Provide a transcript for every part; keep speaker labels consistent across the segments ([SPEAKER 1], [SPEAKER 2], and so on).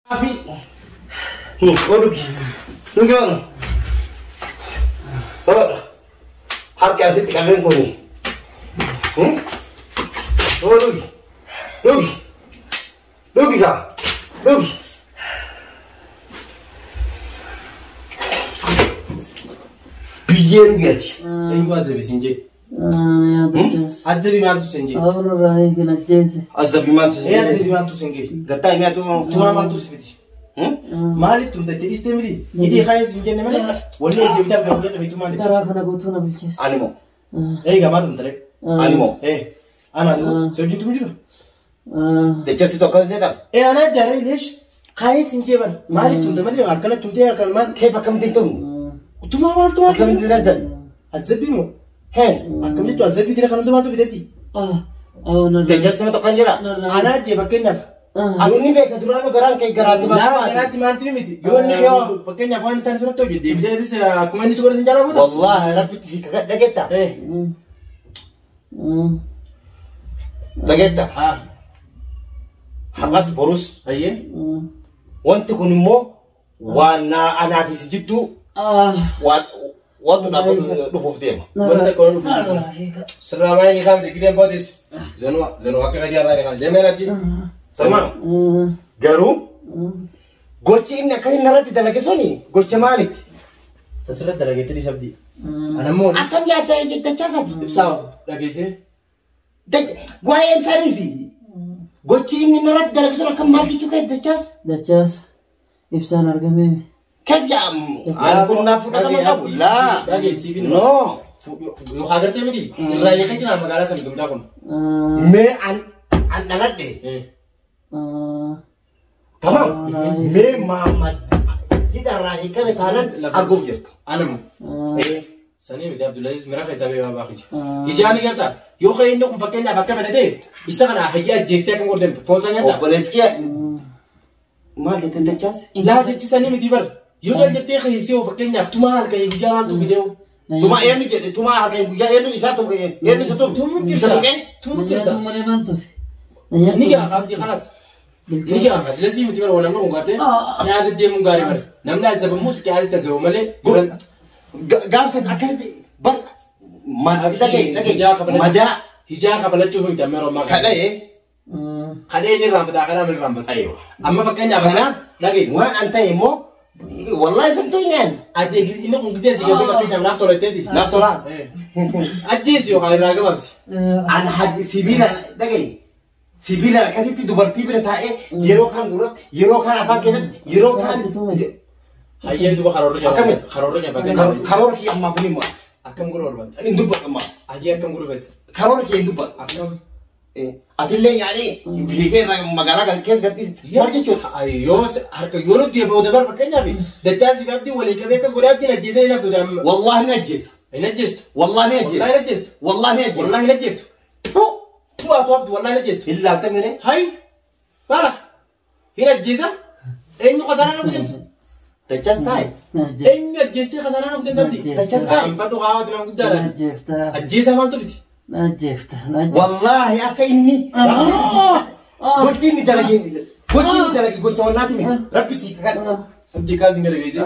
[SPEAKER 1] Abi, waduh, lu gimana? Harga asli kalian kau ni, waduh, Lugi kah? Lugi. Biar biar.
[SPEAKER 2] Ini gua azab sinje.
[SPEAKER 3] Ya betul.
[SPEAKER 2] Azab mal tu sinje.
[SPEAKER 3] Orang rai kena jese.
[SPEAKER 1] Azab mal tu.
[SPEAKER 2] Azab mal tu sinje.
[SPEAKER 1] Gata ini tu
[SPEAKER 2] mal tu sinje. Malik tu tadi istemidi. Ini kaya sinje ni mana? Walaupun dia biar kalau kita itu malik.
[SPEAKER 3] Darah kena butuh nak bilces.
[SPEAKER 1] Animo.
[SPEAKER 2] Gambar tu tadi.
[SPEAKER 1] Animo.
[SPEAKER 2] Anak tu. Sejujurnya tu juga.
[SPEAKER 1] Dejas itu kau dia dah.
[SPEAKER 2] Anak jari lesh. Kaya sinje ban. Malik tu tadi akal tu tadi akal man.
[SPEAKER 1] Kaya pakam tintum.
[SPEAKER 2] Tu mal tu
[SPEAKER 1] Pakam tintum aja.
[SPEAKER 2] Azab ni mo.
[SPEAKER 1] Hey,
[SPEAKER 2] akam ni tu azab ni dia kalau tu mal tu kita ti.
[SPEAKER 1] Dejas itu kau kanjera.
[SPEAKER 2] Anak je pakainya.
[SPEAKER 1] Aku ni beka durano garang kayak garati
[SPEAKER 2] mana? Garati mantu miti. Yo ni kau pakainya apa ni tanah tu je. Dia jadi aku main suka senjata pun.
[SPEAKER 1] Wallah, rapi si kakak dageta. Dageta. Habas borus.
[SPEAKER 2] Aye.
[SPEAKER 1] Wanti kunimo wana anafisi jitu. Watu na lufu fdema.
[SPEAKER 2] Wanda ko lufu. Selama ini kami kita bodis. Zano akak dia lari kan. Dia melati.
[SPEAKER 1] Sama. Garu. Gochi ini kali narati dalam kesoni. Gochi malik.
[SPEAKER 2] Terserah dalam getri sabdi. Anamu.
[SPEAKER 1] Asam ya ada kita casat.
[SPEAKER 2] Sao lagi sih.
[SPEAKER 1] Gua yang sarisi. Gochi ini narati dalam kesoni kembali juga decas.
[SPEAKER 3] Decas. Ibsan harga meme.
[SPEAKER 1] Kejam. Aku nafu tak kamu lah.
[SPEAKER 2] Lagi sih
[SPEAKER 1] no.
[SPEAKER 2] Yo hadir tu mesti. Raya kan kita magara sama tu macam.
[SPEAKER 1] Me an nangat deh. Tamam. Me Muhammad. Kita raya kami tahanan arguf je.
[SPEAKER 2] Anam. Sani mesti Abdulaziz merah hesab yang bagai. Hijani kata. Yo kaya ini aku pakainya pakai mana deh. Isa kan hajia jeste aku ngordem. Fonsanya tak.
[SPEAKER 1] Oh boleh sekian. Mal kita decas.
[SPEAKER 2] Lah decas sani mesti ber. Yo dah jadi kaya isi aku pakainya. Tuma hal kaya hijau tu video.
[SPEAKER 1] Tuma ini je. Tuma hal kaya hijau ini satu kaya. Ini satu. Satu kan?
[SPEAKER 3] Tuh mana bantu.
[SPEAKER 2] Niga abdi khalas. Niga abdi lasi mesti ber orang orang kata. Nyazid dia mungkari ber. Namda sebab mus kaya azid sebab malah.
[SPEAKER 1] Gamsan akan ber. Lagi. Mada.
[SPEAKER 2] Hijau kapal itu pun kita merah makan.
[SPEAKER 1] Kada ye.
[SPEAKER 2] Kada ini rambat, kada ambil rambat.
[SPEAKER 1] Ayo.
[SPEAKER 2] Amma pakainya apa? Lagi.
[SPEAKER 1] Wan antai mo. Wallahi sentuh ini.
[SPEAKER 2] Aje ini kita sih kalau pakainya nak tolak tadi.
[SPEAKER 1] Nak tolak.
[SPEAKER 2] Aje sih yo kalau raga babsi.
[SPEAKER 1] An haji sibila lagi. Sibila kasih tu dua tiba tahe. Yero kan gurut. Yero kan apa kita? Yero kan.
[SPEAKER 2] Hayya itu bakar orangnya pakai.
[SPEAKER 1] Karor ki amma fini mo.
[SPEAKER 2] Akam guru orang.
[SPEAKER 1] Indu bat amma.
[SPEAKER 2] Aje akam guru bet.
[SPEAKER 1] Karor ki indu bat.
[SPEAKER 2] Akam.
[SPEAKER 1] Atille yani. Filike magara kan kes gati. Marje chut.
[SPEAKER 2] Ayo harga yoro dia bawa dabar pakainya bi. Dajjal sih abdi wali kabe ka gurab dia najis ni nak sudah.
[SPEAKER 1] Wallahi najis.
[SPEAKER 2] Najis.
[SPEAKER 1] Wallahi najis.
[SPEAKER 2] Wallahi najis.
[SPEAKER 1] Wallahi najis.
[SPEAKER 2] Wallahi najis. Tu abdi wallahi najis.
[SPEAKER 1] Illa ta mere.
[SPEAKER 2] Hai. Bara. Hina najisa. Enyu khazana nak kudim.
[SPEAKER 1] Dajjal tai.
[SPEAKER 2] Enyu najis dia khazana nak kudim tadi.
[SPEAKER 1] Dajjal tai.
[SPEAKER 2] Empat tu kawat nak kudim.
[SPEAKER 3] Najifta.
[SPEAKER 2] Najisa mal tu biti.
[SPEAKER 3] Najifta.
[SPEAKER 1] Wallahi aka ini. Gochi ini dalagi. Gochi ini dalagi gochi wanati mi. Rapi sih kan.
[SPEAKER 2] Abdi kazi ngere gisi.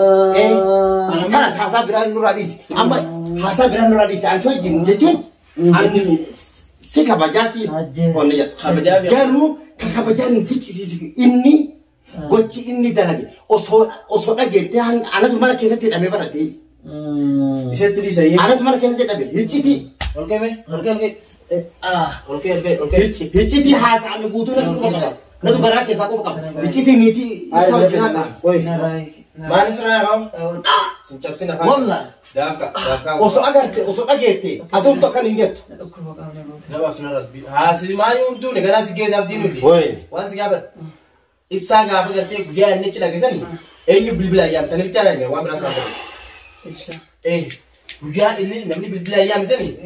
[SPEAKER 1] Kana hasa biran nuradis. Amma hasa biran nuradis. An sojin jetun. An sika bajasi. Oni ya.
[SPEAKER 2] Kabajabi.
[SPEAKER 1] Garu kakabajani fichi sisi ini. Gochi ini dalagi. Oso dage te han anatu mara kesa te dame barate.
[SPEAKER 2] Isa tadi saya.
[SPEAKER 1] Anatu mara kesa te dame. Hichi
[SPEAKER 2] Oke me. Oke. Oke.
[SPEAKER 1] Hichi ti hasa ame gutu na tukuma. Na tukara kesa ko kam. Hichi ti niti.
[SPEAKER 2] Oi. Mana seraya kau? Sincap sini kan.
[SPEAKER 1] Wallah.
[SPEAKER 2] Daka.
[SPEAKER 1] Oso agarte. Atum to kan inget.
[SPEAKER 2] Naba finalat. Hasil mayu tu negara si kes abdi ni.
[SPEAKER 1] Oi.
[SPEAKER 2] Wan si gabar. Ipsa gaba garte dia ni cina kesani. Enyu bilbil ayam tani bicara ni. Wan beras apa?
[SPEAKER 3] Ibsa.
[SPEAKER 2] Hujan ini namni bilbil ayam sini.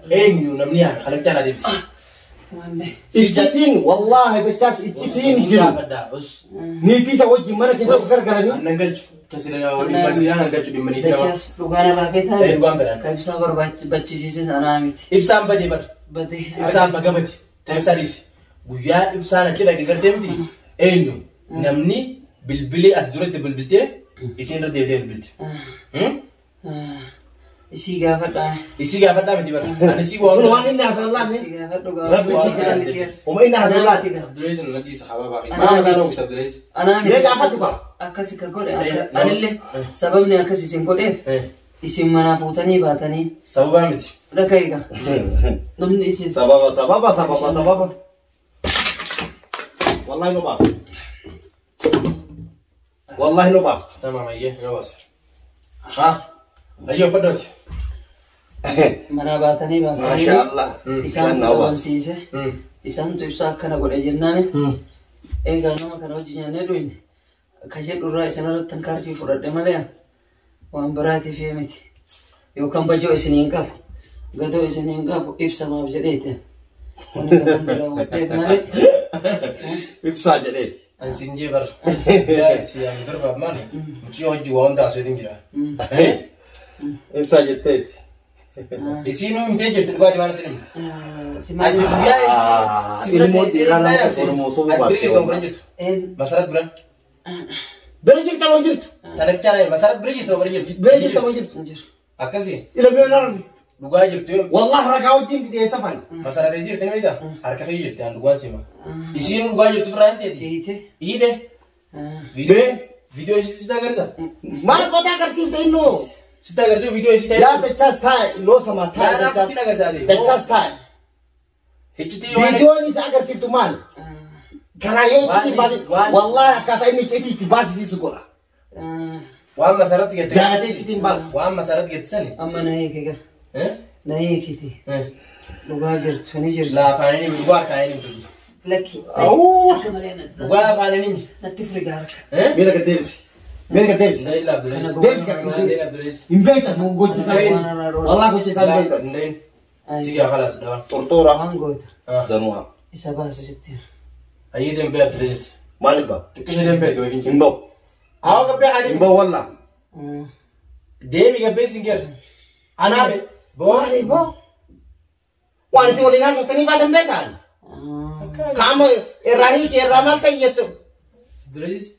[SPEAKER 2] Enyu namni ya kalau bicara dia bisa.
[SPEAKER 1] Ichitin wallahi becas ichitin jiru. Niti sa wajib mana kita ukar garani.
[SPEAKER 2] Nanggal kasih orang di masjid nanggal cuma di mana.
[SPEAKER 3] Decas lugar rafeta.
[SPEAKER 2] Lugar beran.
[SPEAKER 3] Kau bisa berbaca sisi sana amit.
[SPEAKER 2] Ibsa apa dia ber?
[SPEAKER 3] Bati.
[SPEAKER 2] Ibsa apa gabati? Tapi sadis. Buya ibsa nak kira kita temti. Enyu namni بالبلي أتدرت بالبلتة يصير ردي بدي بالبلتة
[SPEAKER 3] إسي قافت
[SPEAKER 2] يصير قاعد بدأ بدي برا أنا يصير قاعد
[SPEAKER 1] وان الناس الله من
[SPEAKER 3] إسي قافت
[SPEAKER 1] ربي سيدنا وما الناس الله
[SPEAKER 2] عبد العزيز الذي صحابة باقي ما أنا نوكس عبد العزيز
[SPEAKER 3] أنا
[SPEAKER 1] ليه قاعد فاتك
[SPEAKER 3] أكاسي كقول أنا اللي سببني أكاسي سنقول إيه اسم منافوتني باتني
[SPEAKER 2] سبب عمتي
[SPEAKER 3] ركايقة نمني اسم
[SPEAKER 1] سبب والله نباف والله نباف
[SPEAKER 2] تمام أيه يا واصل ها أيه فدوتي
[SPEAKER 3] مناباتني باتني
[SPEAKER 1] ما شاء الله
[SPEAKER 3] إسان تقوم سيسه إسان تبصا كنا قول أجنانه إيه كانوا كانوا جينا ندوين كجد الرئيس أنا تنكر في فرد مليان وأن براتي في متي يوكم بجو إسنين كاب قدو إسنين كاب إبسا ما بجريته ونكمل بلوه مالي
[SPEAKER 1] إبسا جديد
[SPEAKER 2] أنسينجي بر يا سيان بر باب مالي مشيو جوان دا سويدين جرا
[SPEAKER 1] إبسا جديد
[SPEAKER 2] إسينو متجر تلقى جوانا تنم
[SPEAKER 3] سمعني
[SPEAKER 2] مسارات برا
[SPEAKER 1] برجل تمام جرت
[SPEAKER 2] تلك cara مسارات برجل تو
[SPEAKER 1] برجل تمام جرت
[SPEAKER 2] أكاسي
[SPEAKER 1] إلى بينار
[SPEAKER 2] لغة جرت يوم
[SPEAKER 1] والله ركعوا جين دي سفن
[SPEAKER 2] مسارات يصير تنمي ده حركة هي جرت عن لغة سيما إسينو لغة جرت برا أنت إيه ده فيديو سيتا كرزا
[SPEAKER 1] ما بتا كرسي تينو
[SPEAKER 2] سيتا كرزا فيديو سيتا
[SPEAKER 1] يا تشاس تاي لو سما تاي تشاس تاي فيديو ني ساكر سيفتو مان كرايو تي باس والله كفاي ني تي تي باس سي سكورا
[SPEAKER 2] وام مسارات جت
[SPEAKER 1] جاتي تي باس
[SPEAKER 2] وام مسارات جت سني
[SPEAKER 3] أما نهيك كا
[SPEAKER 2] ها
[SPEAKER 3] نهيك تي لغة جرت فني جرت
[SPEAKER 2] لا فاني لغة كايني
[SPEAKER 3] لكي
[SPEAKER 1] أوه
[SPEAKER 2] لغة فاني
[SPEAKER 3] نتفرق عارك
[SPEAKER 2] ها
[SPEAKER 1] ميرك تيرسي ميرك تيرسي
[SPEAKER 2] لا عبد العزيز
[SPEAKER 1] ديرسي
[SPEAKER 2] لا عبد العزيز
[SPEAKER 1] إمبيتا فو قوتي ساي والله قوتي ساي بيتا
[SPEAKER 2] نين سيجا خلاص ده
[SPEAKER 1] تورتورا
[SPEAKER 3] هانغوت
[SPEAKER 1] زنوا
[SPEAKER 3] إساباس ستين
[SPEAKER 2] أيه دم بيت رجت
[SPEAKER 1] مالبا
[SPEAKER 2] تكش دم بيت وين
[SPEAKER 1] إمبو
[SPEAKER 2] قبل حالي
[SPEAKER 1] إمبو والله
[SPEAKER 2] ديمي قبل سينجر أنا بي
[SPEAKER 1] والله إمبو وانا سي ولي ناس تاني بعد مبكان كام الرهيك الرمال تيتو
[SPEAKER 2] عبد العزيز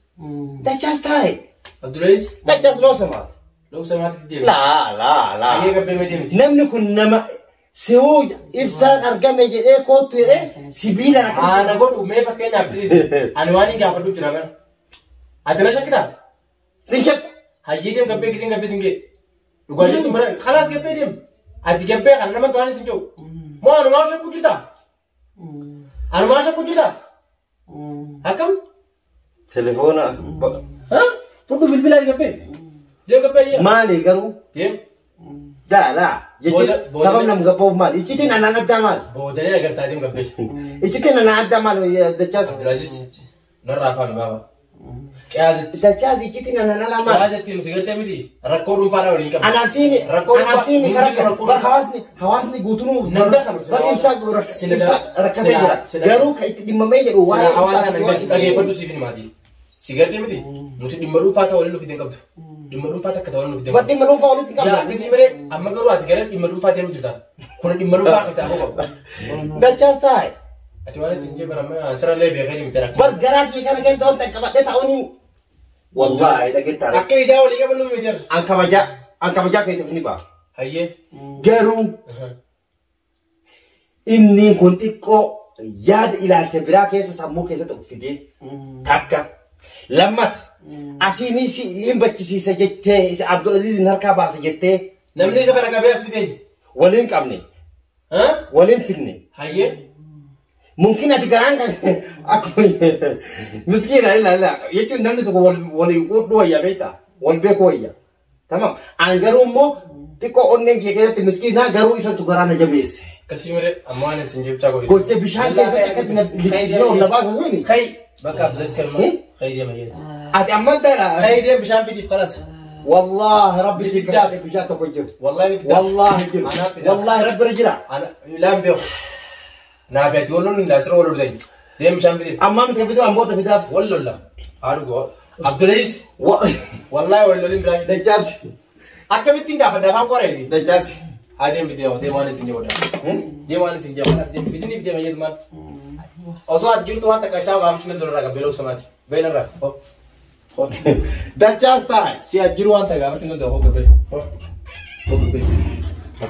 [SPEAKER 1] ده جاست تاي
[SPEAKER 2] عبد العزيز
[SPEAKER 1] ده جاست لو سما
[SPEAKER 2] لو سمعت كتير
[SPEAKER 1] لا
[SPEAKER 2] أيه قبل ما ديمي
[SPEAKER 1] نمني كنا سوج إفساد أرقام يجي كوتو سبيلا
[SPEAKER 2] أنا أقول ما بكين عبد العزيز أنا واني كافر دوب جرامن أتلاش كده
[SPEAKER 1] سنشك
[SPEAKER 2] هاجي ديم قبل كيسين قبل سينجي لقوا جت مرة خلاص قبل ديم أدي قبل خلنا من تواني سينجو ما أنا ما أشوف كوجدا أنا ما أشوف كوجدا هكم
[SPEAKER 1] تليفونا
[SPEAKER 2] ها فوق بالبلاد قبل ديم قبل إيه
[SPEAKER 1] مالي قالوا
[SPEAKER 2] ديم
[SPEAKER 1] لا يجي سببنا مقبوف مال يجي أنا ندى مال
[SPEAKER 2] بودني أقدر تعديم قبل
[SPEAKER 1] يجي أنا ندى مال دجاز
[SPEAKER 2] عبد العزيز نرى فاهم بابا كازت
[SPEAKER 1] دجاز يجي أنا لا مال
[SPEAKER 2] كازت تيم تقدر تعملي ركورون فانا ولا إنكم
[SPEAKER 1] أنا فيني حواسني قوتنو بالإمساك ركبت قالوا كي تدممي
[SPEAKER 2] سلا حواسنا نقدر تلاقي فدو سيفين مادي سيجارة تعملي نوتي دمرو فاتا ولا نوتي دينكم دمرو فاتا كتاون نوتي دينكم
[SPEAKER 1] بدي ملو فاولت
[SPEAKER 2] يا كسي مري أما قالوا أتكلم دمرو فاتا نوتي كنا دمرو فاتا كتاعه
[SPEAKER 1] دجاز تاي
[SPEAKER 2] أتواني سنجي برا أنصر الله بيغير متراك
[SPEAKER 1] برجرات يكان كان دون تكبت تاوني والله إذا كنت تعرف
[SPEAKER 2] أكيد جاوا لي قبل نوم يدير
[SPEAKER 1] أنك بجا كي تفني با
[SPEAKER 2] هيه
[SPEAKER 1] قالوا إني كنت ياد إلى التبرا كيس سمو كيس تقفدي تاكا لما أسيني سي يمبتشي سجدتي عبد العزيز نركا با سجدتي
[SPEAKER 2] نمني سخنا كبير سفيدين
[SPEAKER 1] ولين كامني
[SPEAKER 2] ها
[SPEAKER 1] ولين فيني
[SPEAKER 2] هيه
[SPEAKER 1] ممكن أتكلم أكون مسكين لا يجون نمني سكوا ولي ودوا يا بيتا والبيكوا يا تمام أنا قالوا مو تكو أنن كي مسكين قالوا إيش تقرأنا جبيس
[SPEAKER 2] كسي مري أمان سنجيب تاكو
[SPEAKER 1] كنت بيشان كيف تكتب لتجزيه ولا باز زوني
[SPEAKER 2] خي بكا بلس كلمة خي دي مجيد
[SPEAKER 1] أتأمل ترى
[SPEAKER 2] خي دي بشان فيدي خلاص
[SPEAKER 1] والله ربي سكتك بيشان تقول
[SPEAKER 2] والله بيتدا
[SPEAKER 1] والله جل والله رب رجلا
[SPEAKER 2] أنا لام بيو ناقتي ولون لا سر ولون زين دي بشان فيدي
[SPEAKER 1] أمام تبدو أم بوت فيدا
[SPEAKER 2] ولا لا أرجو عبد العزيز والله ولون براجع
[SPEAKER 1] دجاج
[SPEAKER 2] أكمل تينكا فدا فام كوري
[SPEAKER 1] دجاج
[SPEAKER 2] هذين فيديو دي ماني سنجيب ودا دي ماني سنجيب ودا دي فيديو فيديو مجيد مان أصلا تقول تو هذا كذا وعم شنو دلوا راجع بيلو سماتي بين الرا
[SPEAKER 1] دجاج طاي
[SPEAKER 2] Si ajiru anta gaafa singa doo hoga be. Hoga be.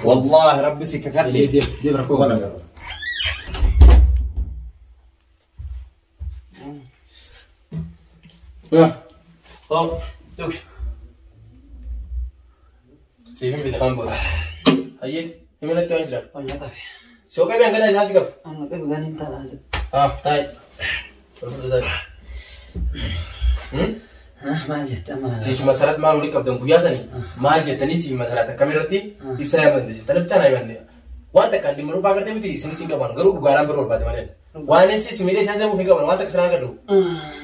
[SPEAKER 1] والله ربي سككت لي
[SPEAKER 2] Dee rakkoo kana gara. Ya. Oh, yuk. Siifin bide kan boda. Hayye, himina itti waan jira.
[SPEAKER 3] Walla qabe.
[SPEAKER 2] Si hoga be hangana isaa si qabu.
[SPEAKER 3] Amma qabe ganin talaasa.
[SPEAKER 2] Taa'e. Furfurta taa'e.
[SPEAKER 3] Maal jette amma?
[SPEAKER 2] Si masarat maal waliin qabdan guyyaa sanii maal jettanii si masarat akkamirratti ibsa yaabande tana bichaan yaabande waan takka andi manuu faagartee miti isinitti hin qaban garuu dhugaadhaan biroo barbaade malee waan si miidhee isaan sammuu hin qaban waan takka sanaan gadhu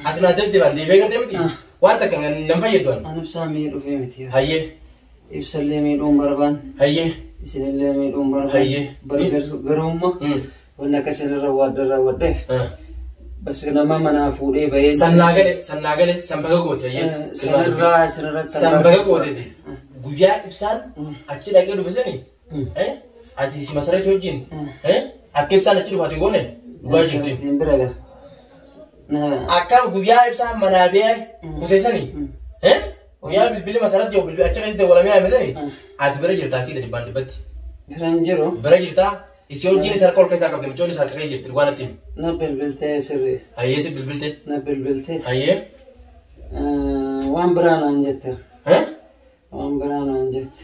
[SPEAKER 2] ati naa jabde baan deebee gartee miti waan takka nan fayyaddoon.
[SPEAKER 3] An ibsaa miidhufee miti.
[SPEAKER 2] Hayyee.
[SPEAKER 3] Ibsallee miidhuun barbaan.
[SPEAKER 2] Hayyee.
[SPEAKER 3] Isinillee miidhuun barbaan.
[SPEAKER 2] Hayyee.
[SPEAKER 3] Garuummaa wanni akkasirra raawwadheef. Bas nama mana fuudhee bahee.
[SPEAKER 2] Sannaagale sanbaga goote hayyee.
[SPEAKER 3] Sanirraa asirratti.
[SPEAKER 2] Sanbaga goote guyyaa ibsaan achi dhaqee dhufe sanii ati si masarratti wajjin akka ibsaan achi dhufaate goone dhugaa jirti.
[SPEAKER 3] Bira gaa.
[SPEAKER 2] Akka guyyaa ibsaan manaa bee kutee sanii guyyaa bilbili masarratti yoo bilbili achi keessatti walamee haame sanii ati bira jirtaa kiidha dhibbaan dhibbatti.
[SPEAKER 3] Biraan jiru.
[SPEAKER 2] Bira jirtaa. Isi wajjin isa harka ol keessaa qabde michoonni isa harka kee jirti dhugaan ittiin.
[SPEAKER 3] Na bilbiltee sirrii.
[SPEAKER 2] Hayyee si bilbiltee.
[SPEAKER 3] Na bilbiltee.
[SPEAKER 2] Hayyee.
[SPEAKER 3] Waan biraa naan jette. Waan biraa naan jette.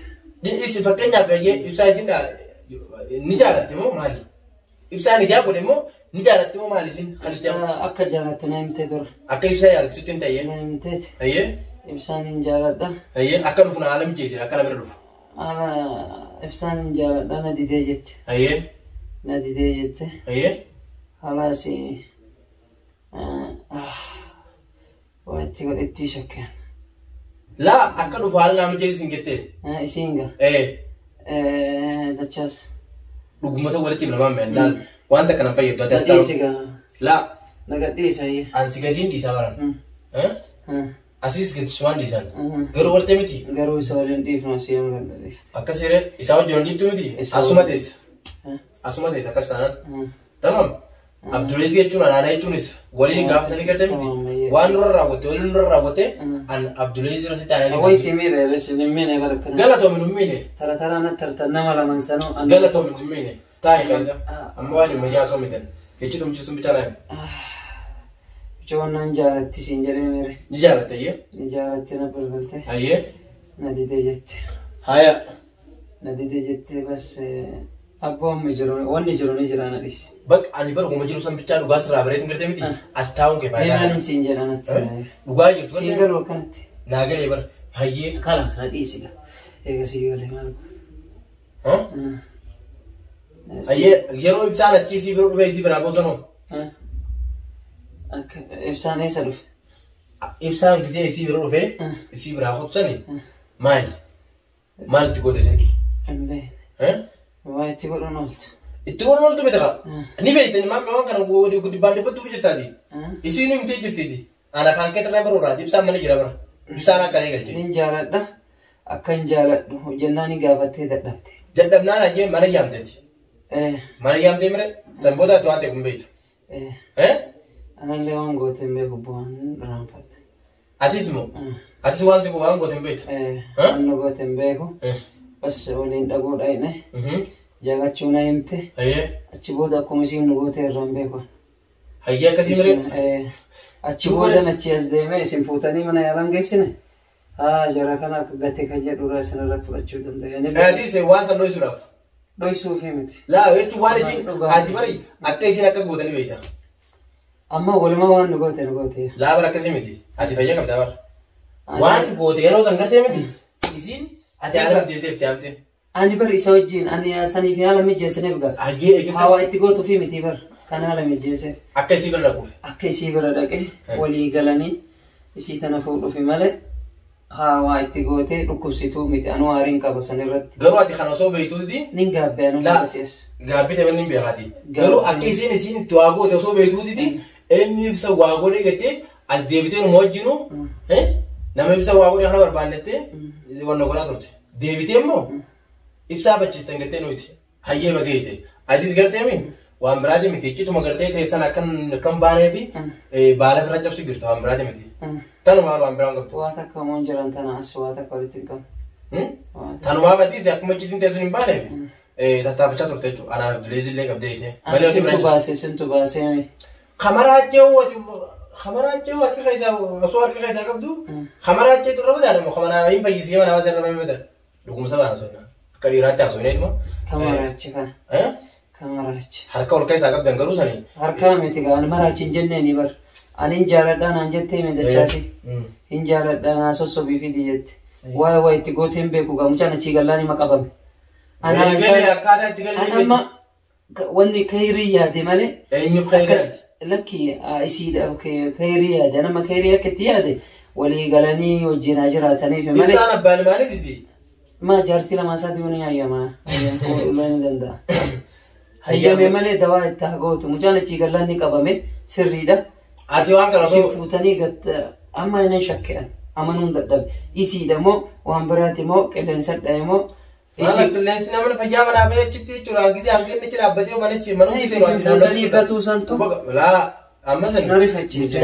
[SPEAKER 2] Isi fakkeenyaaf hayyee ibsaa isin ni jaalatte moo maali? Ibsaan ijaa godhe moo ni jaalatte moo maali isin?
[SPEAKER 3] Akka jaalatte na himtee tura.
[SPEAKER 2] Akka ibsaa jaalattutti hin ta'ee.
[SPEAKER 3] Na himteeti.
[SPEAKER 2] Hayyee.
[SPEAKER 3] Ibsaan hin jaaladha.
[SPEAKER 2] Hayyee akka dhufu na haala mijeessine akka na bira dhufu.
[SPEAKER 3] Ibsaan hin jaaladha na didee jette.
[SPEAKER 2] Hayyee.
[SPEAKER 3] Na didee jette.
[SPEAKER 2] Hayyee.
[SPEAKER 3] Halaasi waa itti godhetti shakkeen.
[SPEAKER 2] Laa akka dhufu haala naa mijeessin jettee.
[SPEAKER 3] Isiin gaa. Dachaas.
[SPEAKER 2] Dhuguma isa walitti himna maameen laal waan takka nan fayyadu ati as
[SPEAKER 3] Gadhiisi gaa.
[SPEAKER 2] Laa.
[SPEAKER 3] Na gadhiisa hayyee.
[SPEAKER 2] Ansi gadiin dhiisaa baran. Asis gadi sumaan dhiisan. Garuu wartee miti.
[SPEAKER 3] Garuu isa waliin dhiifnu asii yoo gadhiifte.
[SPEAKER 2] Akkasiree isaa wajjin dhiiftu miti. Asuma teessa. Asuma teessa akkas taanaan. Tamam. Abdulees jechuun anaanaa jechuunis waliin gaafa sanii gartee miti. Waan nurra raawwatte waliin nurra raawwatte an Abdulees irra sitti aananii.
[SPEAKER 3] Awwaay si miidhe isin hin miine barkana.
[SPEAKER 2] Galatoomi nu miine.
[SPEAKER 3] Tara taraan tartan nama laman sanuu.
[SPEAKER 2] Galatoomi nu miine. Taa'e keessa. Amma waan hin mayyaa soo miten. Jechi tumchisuun bichaa naan.
[SPEAKER 3] Joonaan jaalatti siin jedhee mere.
[SPEAKER 2] Ni jaalatte ayyee.
[SPEAKER 3] Ni jaalatti na bilbilte.
[SPEAKER 2] Ayyee.
[SPEAKER 3] Na didee jette.
[SPEAKER 2] Haya.
[SPEAKER 3] Na didee jettee bas abboommi jiru wanni jiru ni jira na dhisi.
[SPEAKER 2] Bakka ani bara kuma jiru san bichaa dhugaa sirraa bareetin gartee miti. As taa'uun kee faayidaa.
[SPEAKER 3] Deemaan siin jedhanatti.
[SPEAKER 2] Dhugaa jirtu.
[SPEAKER 3] Siin galuu akkanatti.
[SPEAKER 2] Naa galee bara. Hayyee.
[SPEAKER 3] Kalaas na dhiisi gaa. Eega sii galee maal goota.
[SPEAKER 2] Hayyee yeroo ibsaan achii sii bira dhufee sii biraa boosanoo.
[SPEAKER 3] Akka ibsaan eessa dhufe?
[SPEAKER 2] Ibsaan gisee isii bira dhufee isii biraa hotsani maali? Maalitti goote isin?
[SPEAKER 3] Hin beekne. Waa itti godhan ooltu.
[SPEAKER 2] Itti godhan ooltu beekaa? Ni beektani maamni waan kana guddibaan dhibbattuu jirtaati. Isiin himtee jirtiiti. Ana afaan kee irraa baruudhaati ibsaan mana jira bara. Ibsaan akka ni galche.
[SPEAKER 3] Hin jaaladha. Akka hin jaaladhu jennaan ni gaafattee dadhabde.
[SPEAKER 2] Dadhabnaan ajjee mana yaamteeti. Mana yaamtee mire sanboodaatti waan ta'e kun beektu.
[SPEAKER 3] Anallee waan goote hin beeku bu'aan raanfadha.
[SPEAKER 2] Atis moo? Atis waan si waan goote hin beektu?
[SPEAKER 3] Waan nu goote hin beeku. Bas waliin dhaguu dhayne. Jaagachuu na himte. Achi booda akkuma isiin nu goote irraa hin beeku.
[SPEAKER 2] Hayyee akkasii mire?
[SPEAKER 3] Achi booda achi as deemee isin fuutanii mana yaalaan geessine. Jara kana akka gate kan jedhurraa isinirra fudhachuu danda'an.
[SPEAKER 2] Atis waan san dhoysuudhaaf?
[SPEAKER 3] Dhoysuufi miti.
[SPEAKER 2] Laa jechuun waan isin ati bari akka isin akkas gootanii beekta.
[SPEAKER 3] Amma walumaa waan nu goote.
[SPEAKER 2] Laa bara akkasii miti. Ati fayyaa qabdaa bara. Waan goote yeroo san gartee miti. Isin ati haala mijeessitee ibsaamte.
[SPEAKER 3] Ani bar isa wajjin ani saniif haala mijeessineef gaa. Hawaa itti gootuufi miti bar kan haala mijeesseef.
[SPEAKER 2] Akka isii bira dhaquuf.
[SPEAKER 3] Akka isii bira dhaqee walii galanii isii tana fuudhuufi malee hawaa itti gootee dhukkubsituu miti anu haariin qaba sanirratti.
[SPEAKER 2] Garuu ati kana osoo beektuuti.
[SPEAKER 3] Nin gaabbee anu
[SPEAKER 2] baasiis. Gaabbite banni hin beekaati. Garuu akka isiin itti waa goote osoo beektuuti eenyu ibsa waa godhee gattee as deebitee nu wajjinu nama ibsa waa godhee kana barbaannettee wanna godhaa turte. Deebitee immoo ibsaa bachisten gattee nuti hayyee bageeyte. Atis gartee min waan biraati miti. Iccituma gartee teessan akkan baanee fi baala irra cabsu jirtu waan biraati miti. Tanuma arwaan biraan qabdu.
[SPEAKER 3] Waa takka moon jiran tana as waa takka walitti hin qabu.
[SPEAKER 2] Tanumaa badiise akkuma ciddiin teessuun hin baaneef tattaafachaa turte jechuudha. Anaaf duleessi illee qabdee hiite.
[SPEAKER 3] Sintu baasee.
[SPEAKER 2] Kamaraachee harka keessaa osoo harka keessaa qabdu kamaraachee turre badaa immoo kamanaa hin fayyisee mana hawaasa irra badaa dhugumsa baana soina akka dhiiraatti haasofnee dhuma.
[SPEAKER 3] Kamaraachi kan. Kamaraachi.
[SPEAKER 2] Harka ol keessaa qabdan garuu sanii.
[SPEAKER 3] Harka miti gaa maraachi hin jennee ni bar. Ani hin jaaladhaa naan jettee miidhachaasi. Hin jaaladhaa naa sossobii fidi jette. Waa itti gootee hin beeku gaa mucaan achii gallaan hima qabame. Anamma wanni kayrii yaade malee.
[SPEAKER 2] Eenyuuf kayrii?
[SPEAKER 3] Lakki isiidhaaf kayrii yaade nama kayrii akka itti yaade walii galanii wajjin haa jiraataniif malee.
[SPEAKER 2] Ibsaan abbaan maaliif didi?
[SPEAKER 3] Maa jaartii lama isaati wani hayyamaa. Hayyamuu ni danda'a. Hayyame malee dawaa itti haa gootu mucaan achii gallaan ni qabame sirriidha.
[SPEAKER 2] Ati waan kana
[SPEAKER 3] osoo fuutanii gatta amma inni shakke'an amanuun dadhabe. Isiidha moo waan biraati moo qilleensadha moo.
[SPEAKER 2] Qilleensi nama fayyaa manaa bahee achitti jechuudha. Gisee hanqinni achi dhaabbatee malee manuu gisee
[SPEAKER 3] waan fuutanii gatuu santu.
[SPEAKER 2] Laa amma sani.
[SPEAKER 3] Narifachiise.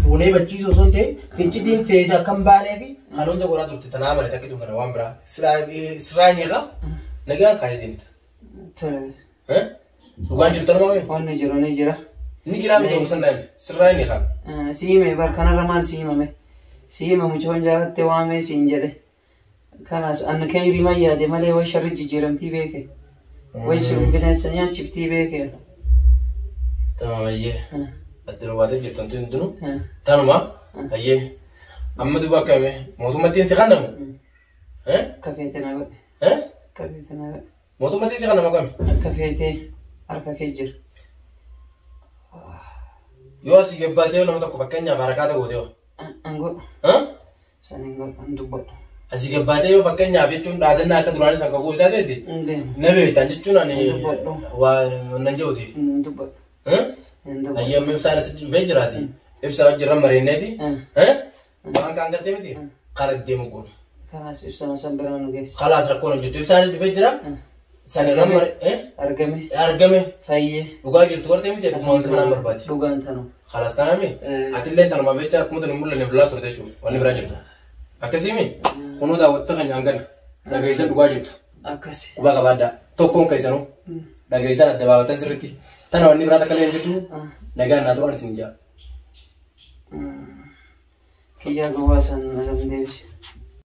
[SPEAKER 2] Fuunee bachiisuu osoo hin ta'in iccitiin ta'ee akkam baanee fi haloota godhaa turte tanaa malee takkitu kana waan biraa. Siraa inni egaa nagaan kaayee deemta. Dhugaan jirtu nama wayii.
[SPEAKER 3] Wanni jiru ni jira.
[SPEAKER 2] Ni jira miti oomishaan daa'imni. Sirraa inni egaa.
[SPEAKER 3] Siime bar kanarra maal siimame? Siime mucoon jaalattee waamee siin jedhe. Kanas anna kayrii ma yaade malee way sharri jijjiiramtii beeke. Way sun bineensa nyaachiftii beeke.
[SPEAKER 2] Tamaamayyee. Addunyaa waatee jirtan tun hundinuu. Tanuma hayyee. Amma duuba akkame mootummaattiin si kannamu.
[SPEAKER 3] Kafeete na godhe. Kafeete na godhe.
[SPEAKER 2] Mootummaattiin si kannamu akkame?
[SPEAKER 3] Kafeete harka kee jira.
[SPEAKER 2] Yoo asii gabbaatee nama tokko fakkeenyaaf harkaa ta'uu ta'u.
[SPEAKER 3] Ango. Sanii godhu an dubbadhu.
[SPEAKER 2] Asii gabbaatee yoo fakkeenyaaf jechuun dhaadannaa akka duraanis akka goota taateesi. Na beektan jechuun ani waa nan jehuti.
[SPEAKER 3] Dubbadhu.
[SPEAKER 2] Ayyaamni ibsaan asitti dhufee jiraati. Ibsaa wajjirran mareenneeti. Waan kaan gartee miti. Karaa deemu goonu.
[SPEAKER 3] Kanaas ibsaan san biraan nu geessa.
[SPEAKER 2] Kalaas rakkoon hin jirtu ibsaan dhufee jira. San irra
[SPEAKER 3] argame.
[SPEAKER 2] Argame.
[SPEAKER 3] Fayyee.
[SPEAKER 2] Dhugaa jirtu gartee miti dhuguma wanti kanaan barbaadi.
[SPEAKER 3] Dhugaan tanuu.
[SPEAKER 2] Kalaas kanami. Atillee tanuma beechaa akkuma tuni mul'anne bulaa turte jechuudha. Wanni biraa jirtu. Akkasiimi. Kunuu daawwattoota kan hangana. Dhageessan dhugaa jirtu.
[SPEAKER 3] Akkasi.
[SPEAKER 2] Qubaa qabaaddaa. Tokkoon keessanuu. Dhageessan adda baafatan sirriitti. Tana wanni biraa takka illee hin jirtu. Nagaan naa turan isin jaa.
[SPEAKER 3] Kiyyaa gowwaa san nam deebise.